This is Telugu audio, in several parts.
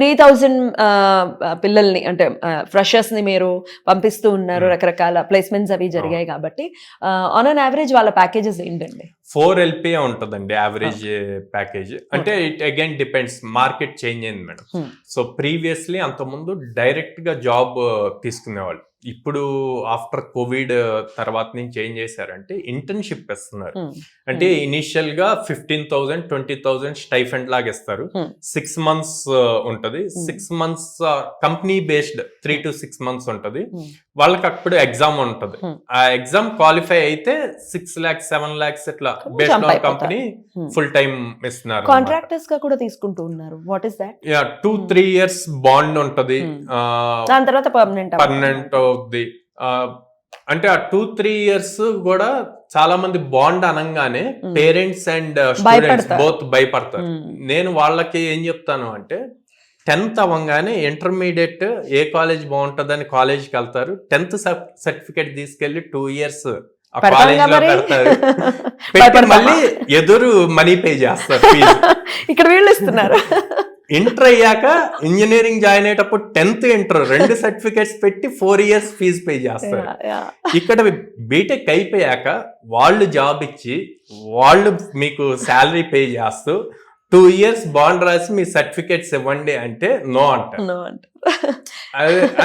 3,000 పిల్లల్ని అంటే ఫ్రెషర్స్ ని మీరు పంపిస్తూ ఉన్నారు, రకరకాల ప్లేస్మెంట్స్ అవి జరిగాయి కాబట్టి ఆన్ అన్ యావరేజ్ వాళ్ళ ప్యాకేజెస్ ఏంటండి? 4 LPA ఉంటుందండి యావరేజ్ ప్యాకేజ్. అంటే it again depends, market change అయింది మేడం. సో ప్రీవియస్లీ అంతకుముందు డైరెక్ట్ గా జాబ్ తీసుకునేవాళ్ళు. ఇప్పుడు ఆఫ్టర్ కోవిడ్ తర్వాత నుంచి ఏం చేశారంటే ఇంటర్న్షిప్ ఇస్తున్నారు. అంటే ఇనిషియల్ గా 15,000 20,000 స్టైఫండ్ లాగా ఇస్తారు. 6 months ఉంటది. 6 months company based 3 to 6 months ఉంటది. వాళ్ళకి అప్పుడు ఎగ్జామ్ ఉంటది. ఆ ఎగ్జామ్ క్వాలిఫై అయితే 6 lakhs 7 lakhs ఇట్లా based on company full time ఇస్తున్నారు. కాంట్రాక్టర్స్ గా కూడా తీసుకుంటూ ఉన్నారు. What is that? 2-3 years bond ఉంటది. దాని తర్వాత పర్మనెంట్ అవుద్ది. అంటే ఆ 2-3 years కూడా చాలా మంది బాండ్ అనగానే పేరెంట్స్ అండ్ స్టూడెంట్స్ బోత్ భయపడతారు. నేను వాళ్ళకి ఏం చెప్తాను అంటే 10th అవ్వగానే ఇంటర్మీడియట్ ఏ కాలేజ్ బాగుంటుందని కాలేజ్కి వెళ్తారు. 10th సర్టిఫికేట్ తీసుకెళ్లి 2 years ఆ కాలేజ్ లో పెడతారు. పెట్టి మళ్ళీ ఎదురు మనీ పే చేస్తారు. ఇక్కడ వీళ్ళు ఇస్తున్నారు. ఇంటర్ అయ్యాక ఇంజనీరింగ్ జాయిన్ అయ్యేటప్పుడు 10th ఇంటర్ 2 సర్టిఫికేట్స్ పెట్టి 4 years ఫీజు పే చేస్తారు. ఇక్కడ బీటెక్ అయిపోయాక వాళ్ళు జాబ్ ఇచ్చి వాళ్ళు మీకు శాలరీ పే చేస్తూ 2 years బాండ్ రాసి మీ సర్టిఫికేట్స్ ఇవ్వండి అంటే నో అంటారు.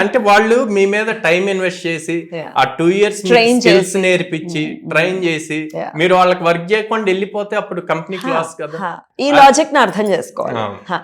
అంటే వాళ్ళు మీ మీద టైం ఇన్వెస్ట్ చేసి ఆ 2 years స్కిల్స్ నేర్పించి ట్రైన్ చేసి మీరు వాళ్ళకి వర్క్ చేయకుండా వెళ్ళిపోతే అప్పుడు కంపెనీకి లాస్ కదా. ఈ లాజిక్ ని అర్థం చేసుకోవాలి.